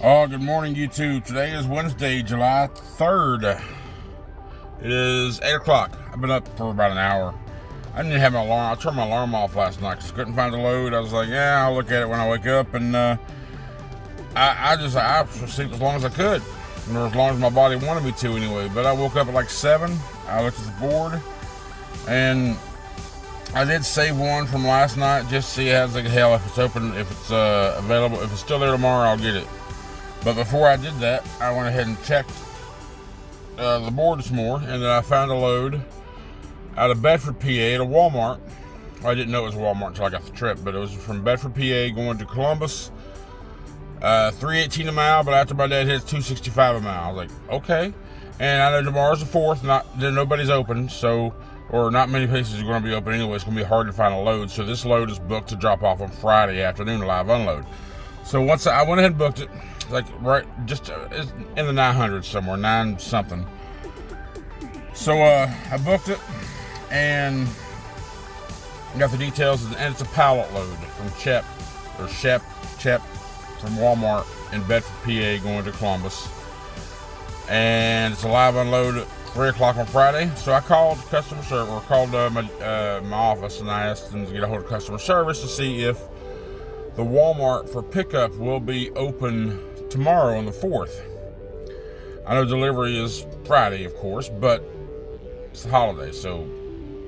Oh, good morning, YouTube. Today is Wednesday, July 3rd. It is 8 o'clock. I've been up for about an hour. I didn't have my alarm. I turned my alarm off last night because I couldn't find the load. I was like, yeah, I'll look at it when I wake up. And I just sleep as long as I could, or as long as my body wanted me to anyway. But I woke up at like 7. I looked at the board, and I did save one from last night just to see how the hell if it's open, if it's available. If it's still there tomorrow, I'll get it. But before I did that, I went ahead and checked the board some more, and then I found a load out of Bedford, PA at a Walmart. Well, I didn't know it was Walmart until I got the trip, but it was from Bedford, PA going to Columbus. $3.18 a mile, but after my dad hits $2.65 a mile, I was like, okay. And I know tomorrow's the 4th, nobody's open, so, or not many places are going to be open anyway. It's going to be hard to find a load, so this load is booked to drop off on Friday afternoon, live unload. So once I went ahead and booked it, like right, just in the 900s somewhere, 9 something. So I booked it and got the details, and it's a pallet load from Shep from Walmart in Bedford, PA, going to Columbus, and it's a live unload at 3 o'clock on Friday. So I called customer service, or called my office, and I asked them to get a hold of customer service to see if the Walmart for pickup will be open tomorrow on the 4th. I know delivery is Friday, of course, but it's the holiday, so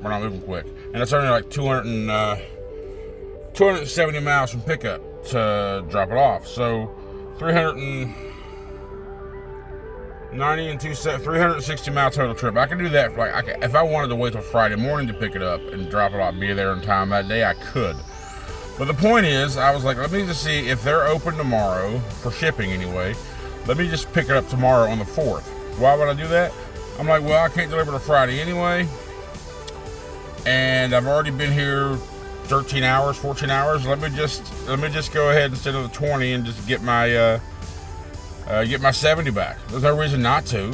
we're not moving quick. And it's only like 270 miles from pickup to drop it off. So 360 mile total trip. I can do that for if I wanted to wait till Friday morning to pick it up and drop it off, be there in time that day, I could. But the point is, I was like, let me just see if they're open tomorrow, for shipping anyway. Let me just pick it up tomorrow on the 4th. Why would I do that? I'm like, well, I can't deliver to Friday anyway. And I've already been here 13 hours, 14 hours. Let me just go ahead instead of the 20 and just get my 70 back. There's no reason not to.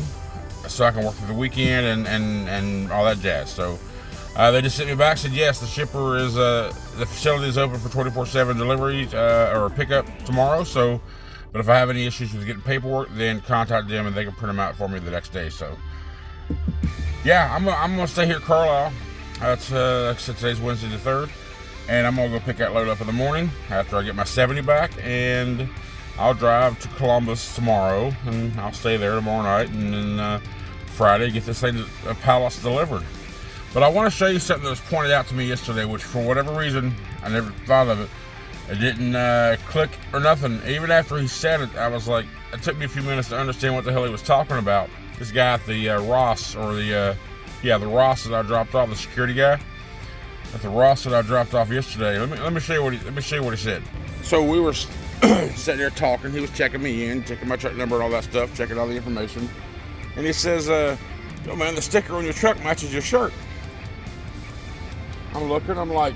So I can work through the weekend and all that jazz. So they just sent me back, said yes, the shipper is the facility is open for 24/7 delivery or pickup tomorrow. So, but if I have any issues with getting paperwork, then contact them and they can print them out for me the next day. So, yeah, I'm gonna stay here at Carlisle. That's like I said, today's Wednesday the 3rd, and I'm gonna go pick that load up in the morning after I get my 70 back, and I'll drive to Columbus tomorrow, and I'll stay there tomorrow night, and then Friday get this thing pallets delivered. But I want to show you something that was pointed out to me yesterday, which for whatever reason, I never thought of it. It didn't click or nothing. Even after he said it, I was like, it took me a few minutes to understand what the hell he was talking about. This guy at the Ross, or the Ross that I dropped off, the security guy at the Ross that I dropped off yesterday. Let me show you what he said. So we were sitting there talking. He was checking me in, checking my truck number and all that stuff, checking all the information. And he says, "Yo, man, the sticker on your truck matches your shirt." I'm looking, I'm like,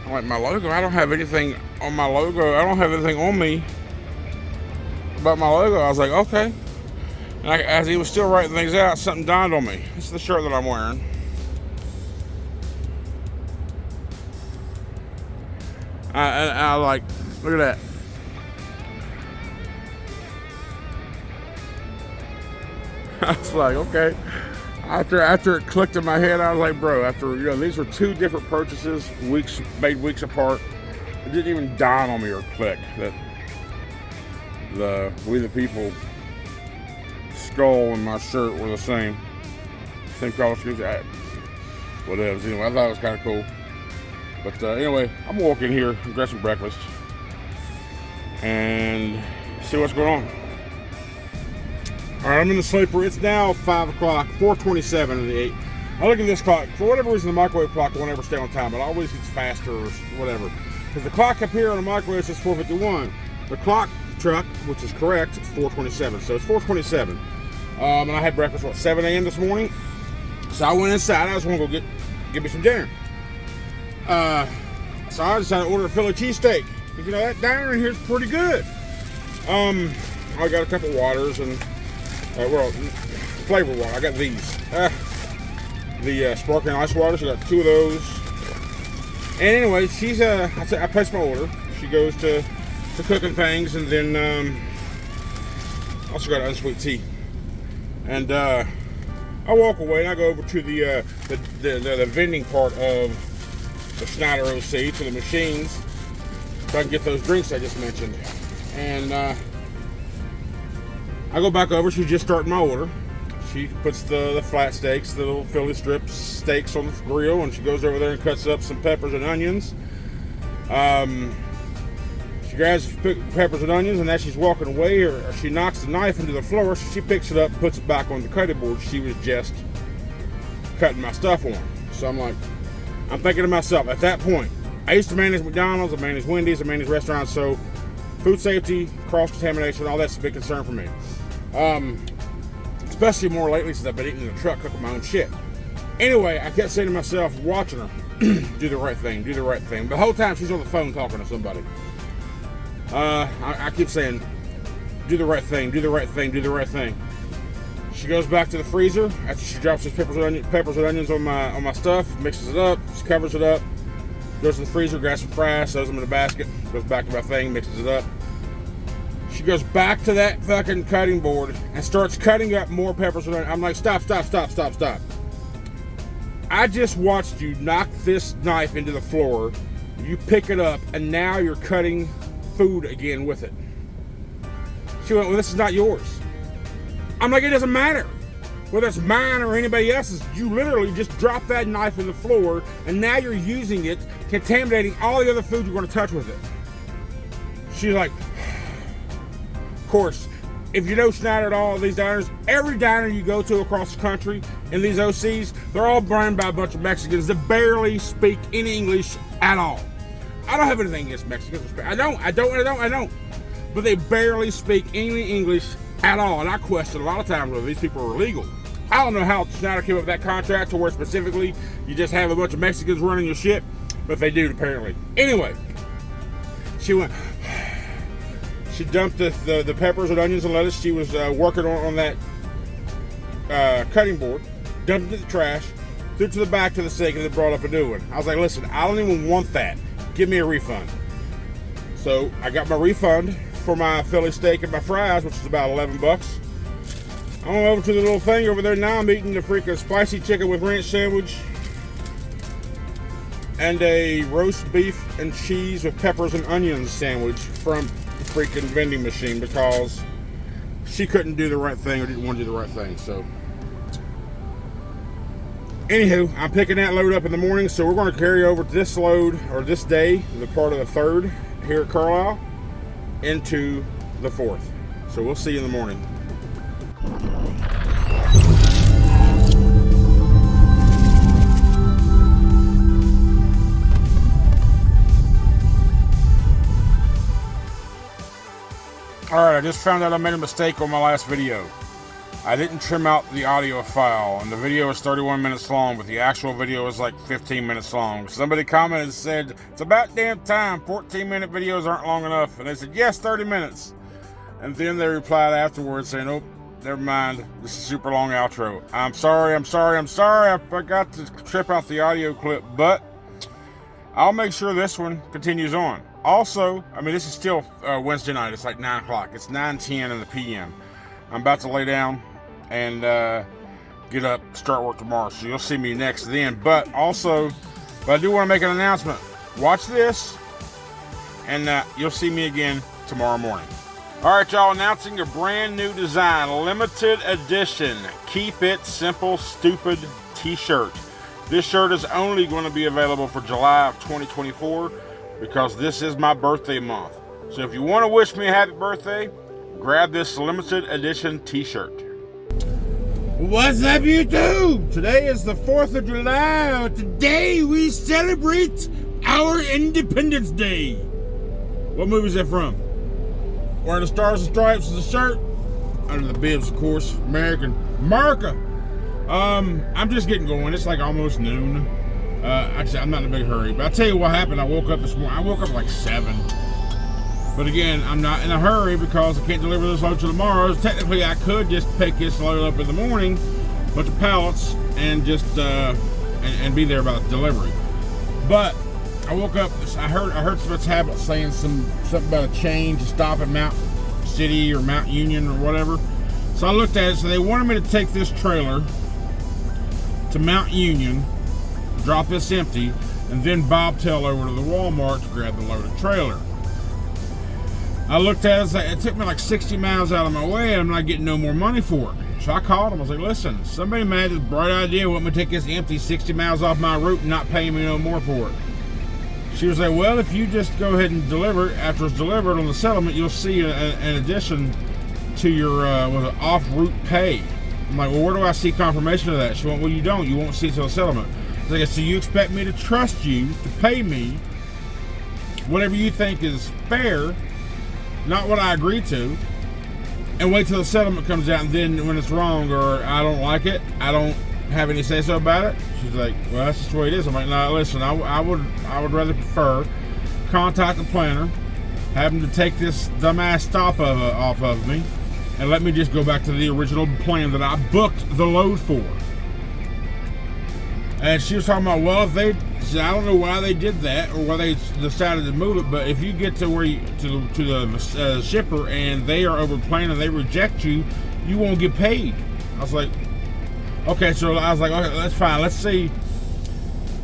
my logo, I don't have anything on my logo. I don't have anything on me about my logo. I was like, okay. And as he was still writing things out, something dawned on me. This is the shirt that I'm wearing. I like, look at that. I was like, okay. After it clicked in my head, I was like, bro, these were 2 different purchases, made weeks apart. It didn't even dawn on me or click that the We the People skull and my shirt were the same color scheme. Whatever. Anyway, I thought it was kind of cool. But anyway, I'm gonna walk in here and grab some breakfast and see what's going on. All right, I'm in the sleeper. It's now 5 o'clock, 4:27 of the 8. I look at this clock. For whatever reason, the microwave clock won't ever stay on time. It always gets faster or whatever. Because the clock up here on the microwave says 4:51. The clock truck, which is correct, it's 4:27. So it's 4:27. And I had breakfast, 7 a.m. this morning. So I went inside. I just want to go get me some dinner. So I decided to order a Philly cheesesteak. You know, that diner in here is pretty good. I got a couple waters and flavor water. I got these. The sparkling ice waters. I got 2 of those. And anyway, she's I placed my order. She goes to cooking things, and then also got unsweet tea. And I walk away and I go over to the vending part of the Schneider OC, to the machines, so I can get those drinks I just mentioned. And I go back over. She's just starting my order. She puts the flat steaks, the little Philly strip steaks on the grill, and she goes over there and cuts up some peppers and onions. She grabs peppers and onions, and as she's walking away, or she knocks the knife into the floor, so she picks it up and puts it back on the cutting board she was just cutting my stuff on. So I'm thinking to myself, at that point, I used to manage McDonald's, I manage Wendy's, I manage restaurants, so food safety, cross-contamination, all that's a big concern for me. Especially more lately since I've been eating in the truck, cooking my own shit. Anyway, I kept saying to myself, watching her, do the right thing, do the right thing. The whole time she's on the phone talking to somebody. I keep saying, do the right thing, do the right thing, do the right thing. She goes back to the freezer after she drops those peppers and onions on my stuff, mixes it up, she covers it up, goes to the freezer, grabs some fries, throws them in a basket, goes back to my thing, mixes it up. She goes back to that fucking cutting board and starts cutting up more peppers and onions. I'm like, stop. I just watched you knock this knife into the floor, you pick it up, and now you're cutting food again with it. She went, well, this is not yours. I'm like, it doesn't matter whether it's mine or anybody else's. You literally just dropped that knife in the floor, and now you're using it, contaminating all the other food you're going to touch with it. She's like, of course, if you know Schneider at all, these diners, every diner you go to across the country in these OCs, they're all run by a bunch of Mexicans that barely speak any English at all. I don't have anything against Mexicans. I don't. But they barely speak any English at all. And I question a lot of times whether these people are illegal. I don't know how Schneider came up with that contract to where specifically you just have a bunch of Mexicans running your shit, but they do apparently. Anyway, she dumped the peppers and onions and lettuce she was working on that cutting board, dumped it in the trash, threw it to the back to the sink, and then brought up a new one. I was like, listen, I don't even want that. Give me a refund. So I got my refund for my Philly steak and my fries, which is about $11. I went over to the little thing over there. Now I'm eating the freaking spicy chicken with ranch sandwich and a roast beef and cheese with peppers and onions sandwich from the freaking vending machine because she couldn't do the right thing or didn't want to do the right thing. So anywho, I'm picking that load up in the morning, so we're going to carry over this load, or this day, the part of the 3rd here at Carlisle, into the 4th. So we'll see you in the morning. Alright, I just found out I made a mistake on my last video. I didn't trim out the audio file, and the video is 31 minutes long, but the actual video is like 15 minutes long. Somebody commented and said, it's about damn time, 14-minute videos aren't long enough. And they said, yes, 30 minutes. And then they replied afterwards saying, oh, never mind, this is a super long outro. I'm sorry, I forgot to trip out the audio clip, but I'll make sure this one continues on. Also, I mean, this is still Wednesday night, it's like 9 o'clock, it's 9:10 in the PM. I'm about to lay down and get up, start work tomorrow. So you'll see me next then. But I do want to make an announcement. Watch this, and you'll see me again tomorrow morning. All right, y'all, announcing a brand new design, limited edition, Keep It Simple Stupid t-shirt. This shirt is only going to be available for July of 2024 because this is my birthday month. So if you want to wish me a happy birthday, grab this limited edition t-shirt. What's up, YouTube? Today is the 4th of July. Today we celebrate our Independence Day. What movie is that from? Wearing the Stars and Stripes as a shirt. Under the bibs, of course. America. I'm just getting going. It's like almost noon. Actually, I'm not in a big hurry. But I'll tell you what happened. I woke up this morning. I woke up like 7. But again, I'm not in a hurry because I can't deliver this load till tomorrow. Technically, I could just pick this load up in the morning, a bunch of pallets, and just and be there about delivery. But I woke up. I heard some tablet saying something about a chain to stop at Mount City or Mount Union or whatever. So I looked at it. So they wanted me to take this trailer to Mount Union, drop this empty, and then bobtail over to the Walmart to grab the loaded trailer. I looked at it. It took me like 60 miles out of my way, and I'm not getting no more money for it. So I called them. I was like, listen, somebody made this bright idea. Want me to take this empty 60 miles off my route and not pay me no more for it. She was like, well, if you just go ahead and deliver it, after it's delivered on the settlement, you'll see an addition to your off-route pay. I'm like, well, where do I see confirmation of that? She went, well, you don't. You won't see it till the settlement. I was like, so you expect me to trust you to pay me whatever you think is fair, not what I agreed to, and wait till the settlement comes out, and then when it's wrong or I don't like it, I don't have any say so about it. She's like, well, that's just the way it is. I'm like, no, listen, I would rather prefer contact the planner, have him to take this dumbass stop off of me, and let me just go back to the original plan that I booked the load for. And she was talking about, well, if they, I don't know why they did that or why they decided to move it, but if you get to where to the shipper and they are over plan and they reject you, you won't get paid. I was like, okay, so I was like, okay, that's fine. Let's see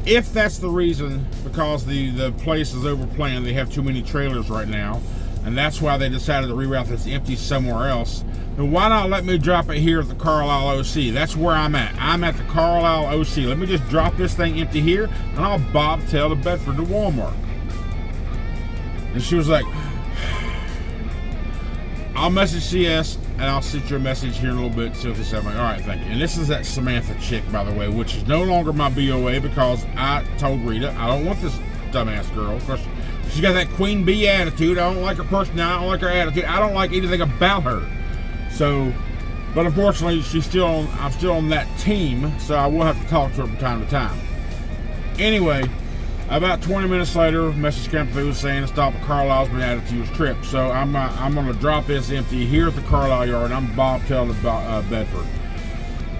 if that's the reason, because the place is over planned. They have too many trailers right now, and that's why they decided to reroute this empty somewhere else. Then why not let me drop it here at the Carlisle OC? That's where I'm at. I'm at the Carlisle OC. Let me just drop this thing empty here, and I'll bobtail to Bedford to Walmart. And she was like, I'll message CS, and I'll send you a message here in a little bit. So if I'm like, all right, thank you. And this is that Samantha chick, by the way, which is no longer my BOA, because I told Rita I don't want this dumbass girl, because she's got that queen bee attitude. I don't like her personality. I don't like her attitude. I don't like anything about her. So, but unfortunately, I'm still on that team, so I will have to talk to her from time to time. Anyway, about 20 minutes later, message came through saying to stop at Carlisle's been added to his trip. So I'm going to drop this empty here at the Carlisle yard, and I'm bobtailing to Bedford.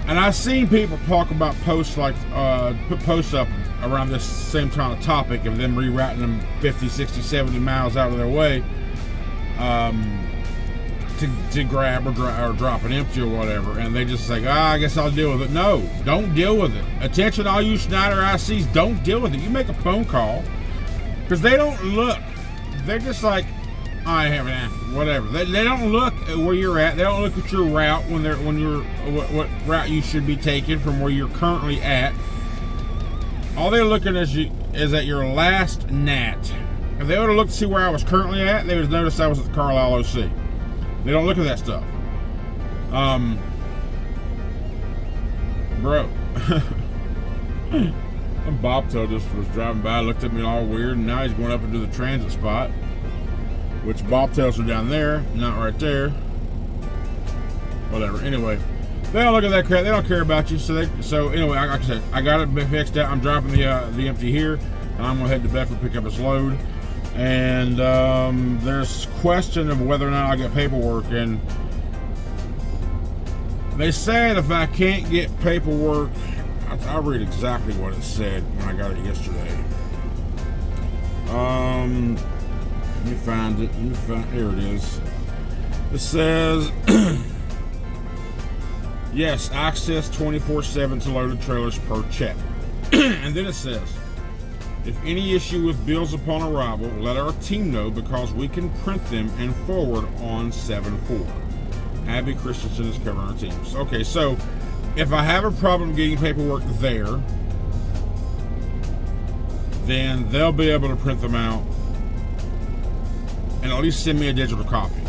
And I've seen people talk about posts like, put posts up around this same kind of topic of them rerouting them 50, 60, 70 miles out of their way to grab or drop an empty or whatever. And they just say, I guess I'll deal with it. No, don't deal with it. Attention all you Schneider ICs, don't deal with it. You make a phone call, because they don't look. They're just like, I have an whatever. They don't look at where you're at. They don't look at your route what route you should be taking from where you're currently at. All they're looking is at your last NAT. If they would have looked to see where I was currently at, they would have noticed I was at the Carlisle OC. They don't look at that stuff. Bro. Bobtail just was driving by, looked at me all weird, and now he's going up into the transit spot, which bobtails are down there, not right there. Whatever. Anyway, they don't look at that crap. They don't care about you. So anyway, like I said, I got it fixed out. I'm dropping the empty here, and I'm gonna head to Bedford pick up his load. And there's question of whether or not I get paperwork, and they said if I can't get paperwork, I'll read exactly what it said when I got it yesterday. Let me find it. Here it is. It says, yes, access 24/7 to loaded trailers per check. And then it says, if any issue with bills upon arrival, let our team know, because we can print them and forward on 7/4. Abby Christensen is covering our teams. Okay, so if I have a problem getting paperwork there, then they'll be able to print them out and at least send me a digital copy.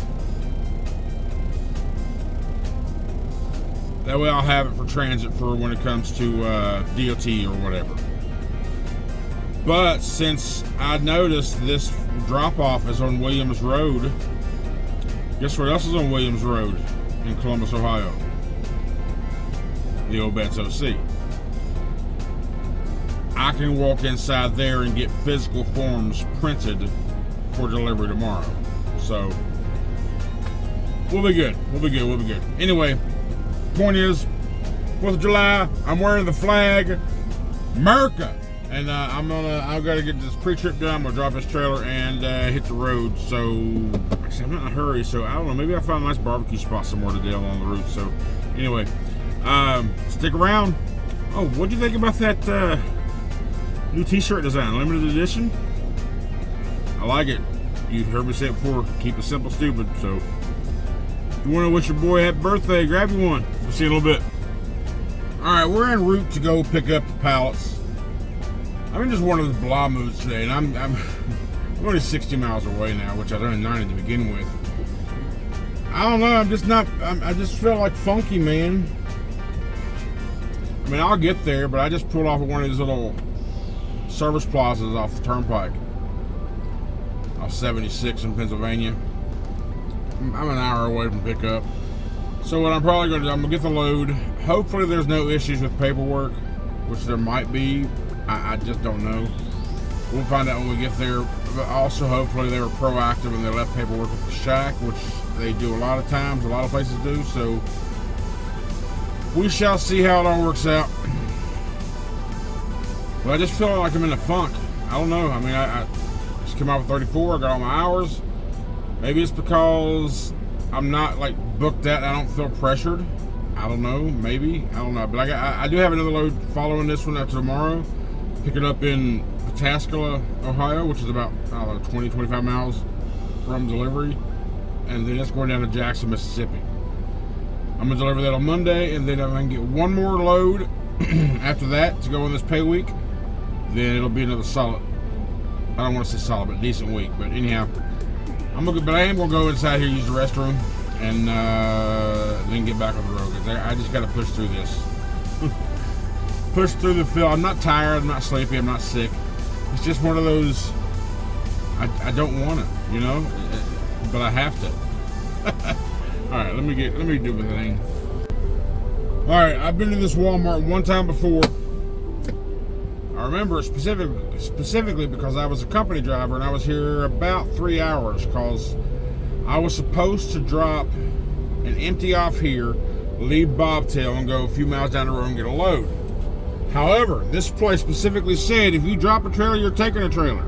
That way I'll have it for transit for when it comes to DOT or whatever. But since I noticed this drop-off is on Williams Road, guess what else is on Williams Road in Columbus, Ohio? The old Betts OC. I can walk inside there and get physical forms printed for delivery tomorrow. So, we'll be good. Anyway, point is, 4th of July, I'm wearing the flag. America And I've got to get this pre-trip done. I'm gonna drop this trailer and hit the road. So actually, I'm not in a hurry. So I don't know. Maybe I'll find a nice barbecue spot somewhere today along the route. So anyway, stick around. Oh, what do you think about that new T-shirt design, limited edition? I like it. You've heard me say it before. Keep it simple, stupid. So if you want to wish your boy happy birthday, grab you one. We'll see you in a little bit. All right, we're en route to go pick up the pallets. I'm in just one of those blah moods today, and I'm only 60 miles away now, which I was only 90 to begin with. I don't know, I'm just not, I just feel like funky, man. I mean, I'll get there, but I just pulled off of one of these little service plazas off the turnpike. Off 76 in Pennsylvania. I'm an hour away from pickup. So what I'm probably going to do, I'm going to get the load. Hopefully there's no issues with paperwork, which there might be. I just don't know. We'll find out when we get there. But also, hopefully, they were proactive and they left paperwork at the shack, which they do a lot of times. A lot of places do. So we shall see how it all works out. But I just feel like I'm in a funk. I don't know. I mean, I just came out with 34. I got all my hours. Maybe it's because I'm not like booked out. I don't feel pressured. I don't know. Maybe. I don't know. But I do have another load following this one after tomorrow. Pick it up in Pataskala, Ohio, which is about, I don't know, 20, 25 miles from delivery. And then it's going down to Jackson, Mississippi. I'm going to deliver that on Monday, and then if I can get one more load after that to go in this pay week, then it'll be another solid, I don't want to say solid, but decent week. But anyhow, I am going to go inside here, use the restroom, and then get back on the road. I just got to push through this. Push through the field. I'm not tired, I'm not sleepy, I'm not sick. It's just one of those, I don't want it, you know, but I have to. All right, let me do the thing. All right, I've been to this Walmart one time before. I remember specifically because I was a company driver and I was here about 3 hours because I was supposed to drop and empty off here, leave Bobtail, and go a few miles down the road and get a load. However, this place specifically said if you drop a trailer, you're taking a trailer.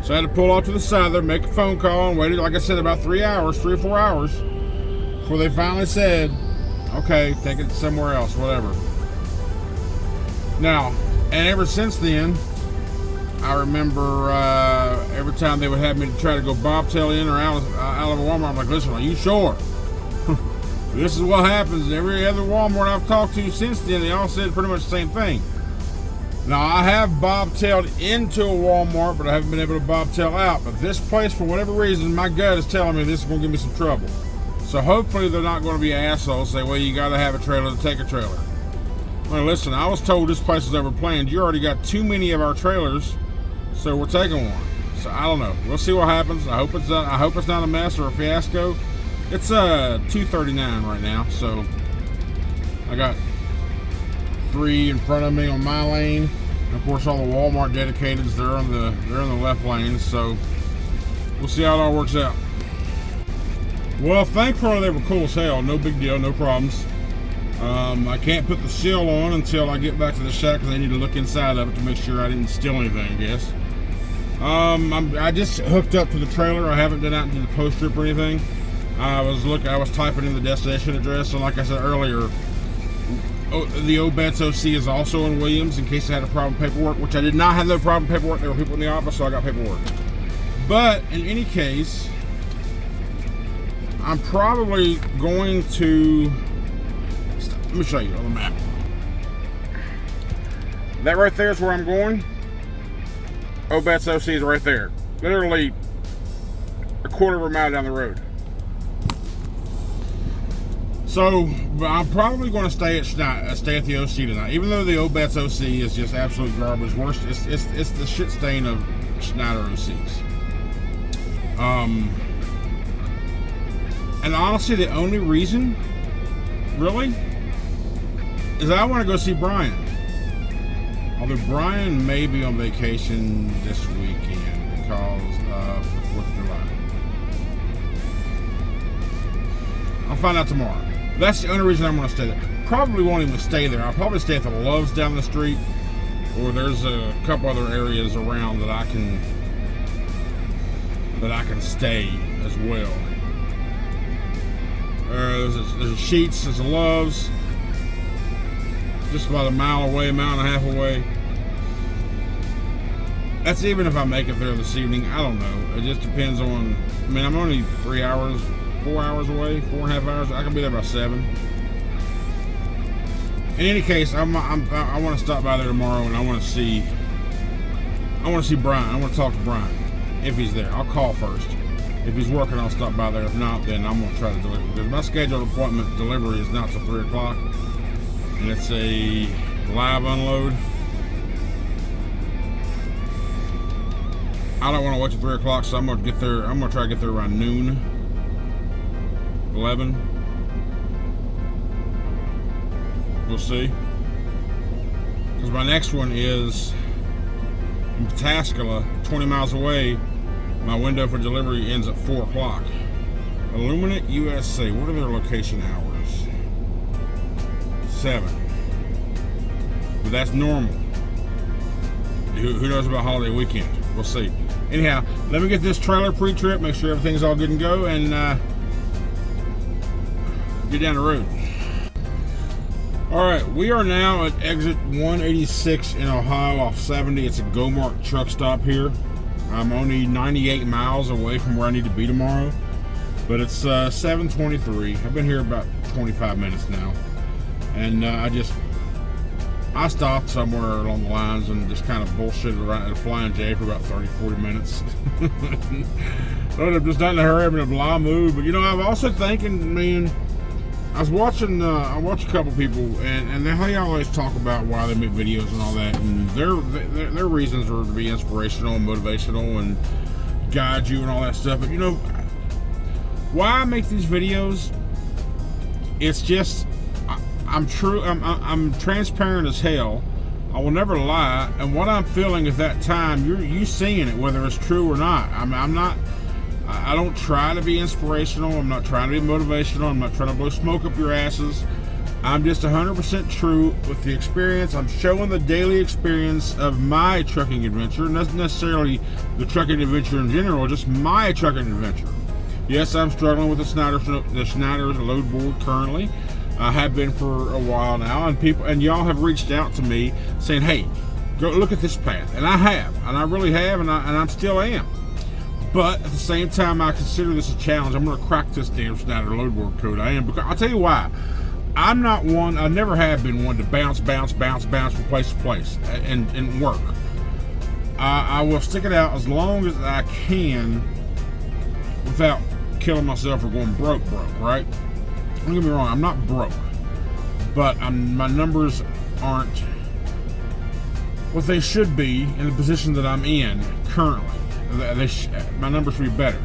So I had to pull off to the side there, make a phone call, and waited, like I said, about 3 or 4 hours before they finally said, okay, take it somewhere else, whatever. Now, and ever since then, I remember every time they would have me to try to go bobtail in or out of a Walmart, I'm like, listen, are you sure? This is what happens. Every other Walmart I've talked to since then, they all said pretty much the same thing. Now, I have bobtailed into a Walmart, but I haven't been able to bobtail out. But this place, for whatever reason, my gut is telling me this is going to give me some trouble. So hopefully they're not going to be assholes, say, well, you got to have a trailer to take a trailer. Well, listen, I was told this place was overplanned. You already got too many of our trailers, so we're taking one. So I don't know. We'll see what happens. I hope it's not a mess or a fiasco. It's 2:39 right now, so I got 3 in front of me on my lane. And of course, all the Walmart dedicateds, they're in the left lane. So we'll see how it all works out. Well, thankfully they were cool as hell. No big deal, no problems. I can't put the seal on until I get back to the shack because I need to look inside of it to make sure I didn't steal anything, I guess. I just hooked up to the trailer. I haven't been out into the post strip or anything. I was typing in the destination address, and like I said earlier, the Obet's OC is also in Williams in case I had a problem with paperwork, which I did not have no problem with paperwork. There were people in the office, so I got paperwork. But in any case, I'm probably going to, let me show you on the map. That right there is where I'm going. Obet's OC is right there. Literally a quarter of a mile down the road. So, I'm probably going to stay at the OC tonight. Even though the Obet's OC is just absolute garbage. Worst, it's the shit stain of Schneider OCs. And honestly, the only reason, really, is I want to go see Brian. Although Brian may be on vacation this weekend because of the 4th of July. I'll find out tomorrow. That's the only reason I'm going to stay there. Probably won't even stay there. I'll probably stay at the Loves down the street. or there's a couple other areas around that I can stay as well. There's a Sheets, there's a Loves, just about a mile away, a mile and a half away. That's even if I make it there this evening. I don't know. It just depends on. I mean, I'm only 4 hours away, 4.5 hours. I can be there by 7. In any case, I want to stop by there tomorrow, and I want to see Brian. I want to talk to Brian if he's there. I'll call first. If he's working, I'll stop by there. If not, then I'm going to try to deliver. Because my scheduled appointment delivery is not till 3 o'clock, and it's a live unload. I don't want to wait till 3 o'clock, so I'm going to get there. I'm going to try to get there around noon, 11. We'll see. Because my next one is in Pataskala, 20 miles away. My window for delivery ends at 4 o'clock. Illuminate USA. What are their location hours? 7. But that's normal. Who knows about holiday weekend? We'll see. Anyhow, let me get this trailer pre-trip, make sure everything's all good and go, and get down the road. Alright, we are now at exit 186 in Ohio off 70. It's a GoMark truck stop here. I'm only 98 miles away from where I need to be tomorrow, but it's 7:23. I've been here about 25 minutes now, and I stopped somewhere along the lines and just kind of bullshitted around at a flying J for about 30-40 minutes. I'm just not in a hurry, I'm in a blah mood. But I'm also thinking, man, I watch a couple people, and they always talk about why they make videos and all that, and their reasons are to be inspirational and motivational and guide you and all that stuff. But why I make these videos, it's just I'm transparent as hell. I will never lie, and what I'm feeling at that time, you seeing it, whether it's true or not. I don't try to be inspirational. I'm not trying to be motivational. I'm not trying to blow smoke up your asses. I'm just 100% true with the experience. I'm showing the daily experience of my trucking adventure, not necessarily the trucking adventure in general, just my trucking adventure. Yes, I'm struggling with the Schneider's load board currently. I have been for a while now, and y'all have reached out to me saying, "Hey, go look at this path," and I have, and I really have, and I still am. But at the same time, I consider this a challenge. I'm going to crack this damn Schneider load board code. I am, because I'll tell you why. I'm not one. I never have been one to bounce from place to place and work. I will stick it out as long as I can without killing myself or going broke, right? Don't get me wrong, I'm not broke, but my numbers aren't what they should be in the position that I'm in currently. My numbers should be better.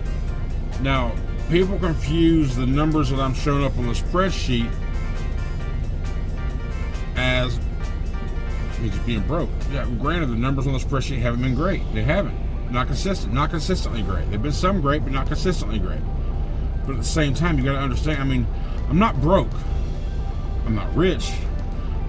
Now, people confuse the numbers that I'm showing up on the spreadsheet as me just being broke. Yeah, granted, the numbers on the spreadsheet haven't been great. They haven't. Not consistently great. They've been some great, but not consistently great. But at the same time, you got to understand, I'm not broke. I'm not rich,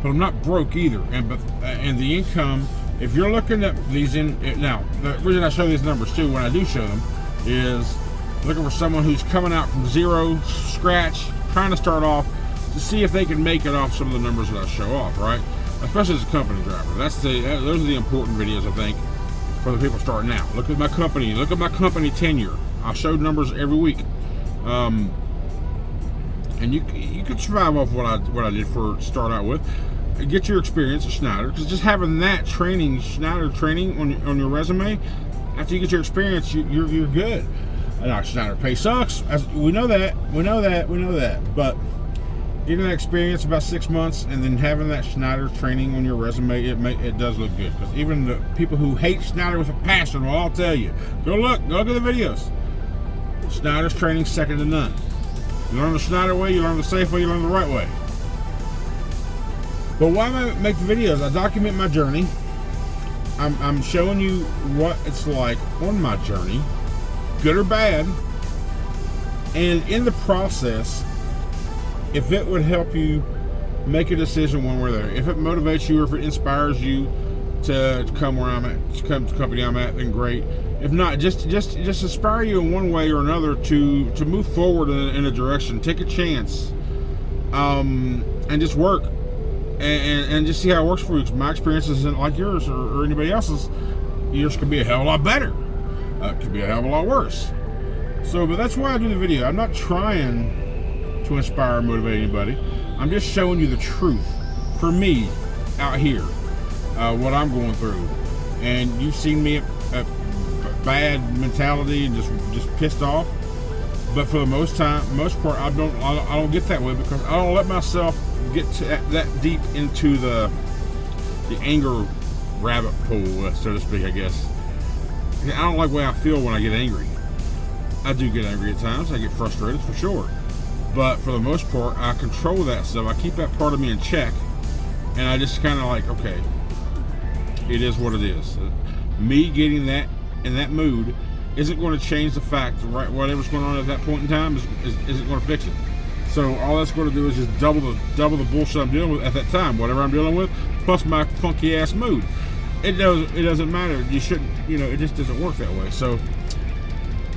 but I'm not broke either. And the income, if you're looking at these now, the reason I show these numbers too, when I do show them, is looking for someone who's coming out from zero, scratch, trying to start off, to see if they can make it off some of the numbers that I show off, right? Especially as a company driver. Those are the important videos, I think, for the people starting out. Look at my company tenure. I showed numbers every week. And you could survive off what I did for start out with. Get your experience at Schneider, because just having that Schneider training on your resume, after you get your experience, you're good. Now, Schneider pay sucks. We know that. But getting that experience about 6 months and then having that Schneider training on your resume, it does look good. Because even the people who hate Schneider with a passion, well, I'll tell you, go look at the videos. Schneider's training second to none. You learn the Schneider way, you learn the safe way, you learn the right way. But why I make the videos? I document my journey. I'm showing you what it's like on my journey, good or bad. And in the process, if it would help you make a decision when we're there, if it motivates you or if it inspires you, to come where I'm at, to come to the company I'm at, then great. If not, just inspire you in one way or another to move forward in a direction. Take a chance, and just work, and just see how it works for you. Because my experience isn't like yours or anybody else's. Yours could be a hell of a lot better. It could be a hell of a lot worse. So, but that's why I do the video. I'm not trying to inspire or motivate anybody. I'm just showing you the truth for me out here, what I'm going through. And you've seen me at bad mentality and just pissed off. But for the most part, I don't get that way, because I don't let myself get to that deep into the anger rabbit pool, so to speak, I guess. I don't like the way I feel when I get angry. I do get angry at times. I get frustrated for sure. But for the most part, I control that stuff. I keep that part of me in check. And I just kind of like, okay, it is what it is. Me getting that in that mood isn't going to change the fact that whatever's going on at that point in time isn't going to fix it. So all that's going to do is just double the bullshit I'm dealing with at that time, whatever I'm dealing with, plus my funky ass mood. It doesn't matter. You shouldn't, it just doesn't work that way. So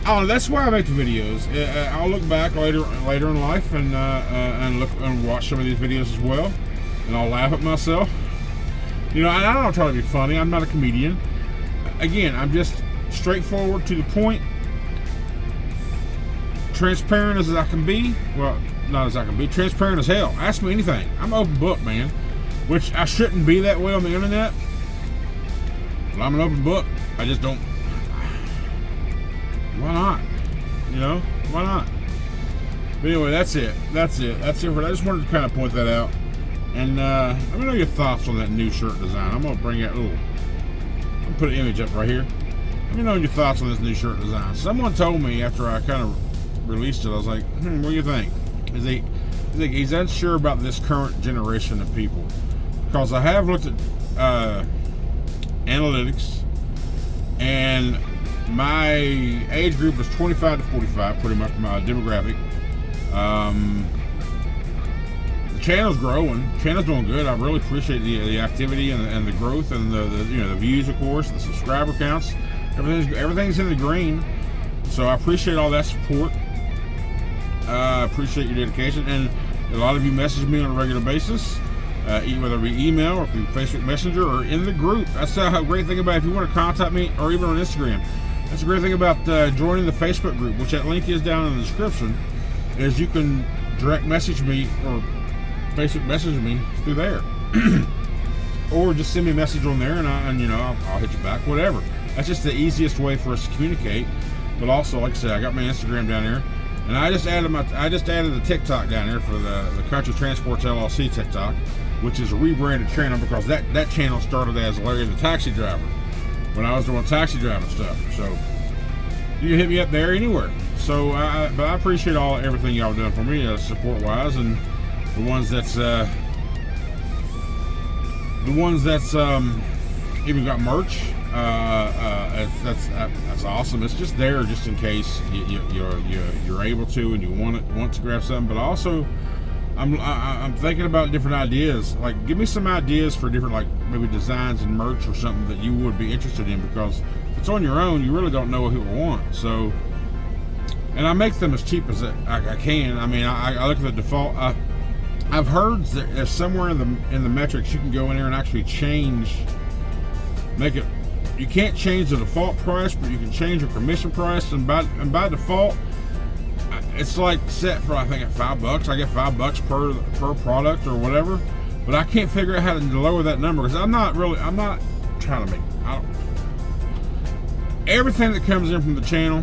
that's why I make the videos. I'll look back later in life and look and watch some of these videos as well, and I'll laugh at myself. I don't try to be funny. I'm not a comedian. Again, I'm just straightforward, to the point, transparent as I can be. Well, not as I can be, transparent as hell. Ask me anything. I'm an open book, man. Which I shouldn't be that way on the internet. But I'm an open book. I just don't. Why not? Why not? But anyway, that's it. That's it for that. I just wanted to kind of point that out. And let me know your thoughts on that new shirt design. I'm gonna bring that little. I'm gonna put an image up right here. Let me know your thoughts on this new shirt design. Someone told me after I kind of released it, I was like, what do you think? He's unsure about this current generation of people, because I have looked at analytics, and my age group is 25 to 45, pretty much my demographic. The channel's growing. The channel's doing good. I really appreciate the activity and the growth and the views, of course, the subscriber counts. Everything's in the green. So I appreciate all that support. I appreciate your dedication, and a lot of you message me on a regular basis, whether it be email or through Facebook Messenger or in the group. That's a great thing about it. If you want to contact me, or even on Instagram, that's a great thing about joining the Facebook group, which that link is down in the description, is you can direct message me or Facebook message me through there. Or just send me a message on there, and I'll hit you back, whatever. That's just the easiest way for us to communicate. But also, like I said, I got my Instagram down here, and I just added the TikTok down here for the Country Transports LLC TikTok, which is a rebranded channel, because that channel started as Larry the Taxi Driver when I was doing taxi driving stuff. So you can hit me up there anywhere. So, but I appreciate everything y'all done for me, support wise, and the ones that's even got merch. That's awesome. It's just there just in case you're able to and you want to grab something. But also, I'm thinking about different ideas. Like, give me some ideas for different, like, maybe designs and merch or something that you would be interested in, because if it's on your own, you really don't know what people want. So, and I make them as cheap as I can. I mean, I look at the default. I've heard that there's somewhere in the metrics you can go in there and actually make it. You can't change the default price, but you can change your commission price, and by default, it's like set for, I think, at $5. I get $5 per product or whatever. But I can't figure out how to lower that number, because I'm not trying to make. Everything that comes in from the channel,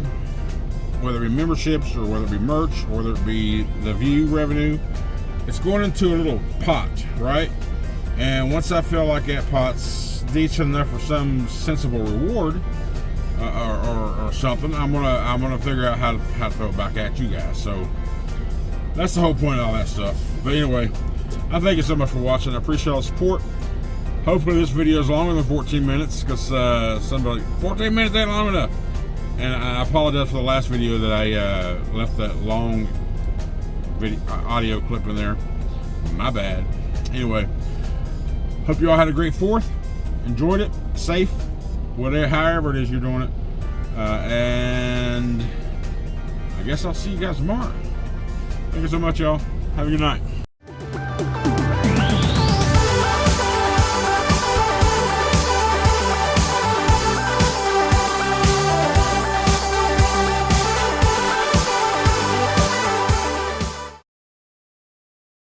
whether it be memberships or whether it be merch or whether it be the view revenue, it's going into a little pot, right? And once I feel like that pot's decent enough for some sensible reward or something, I'm gonna figure out how to throw it back at you guys. So that's the whole point of all that stuff. But anyway, I thank you so much for watching. I appreciate all the support. Hopefully this video is longer than 14 minutes, because 14 minutes ain't long enough. And I apologize for the last video that I left that long audio clip in there. My bad. Anyway, hope you all had a great 4th. enjoyed it, safe, whatever, however it is you're doing it. And I guess I'll see you guys tomorrow. Thank you so much, y'all. Have a good night.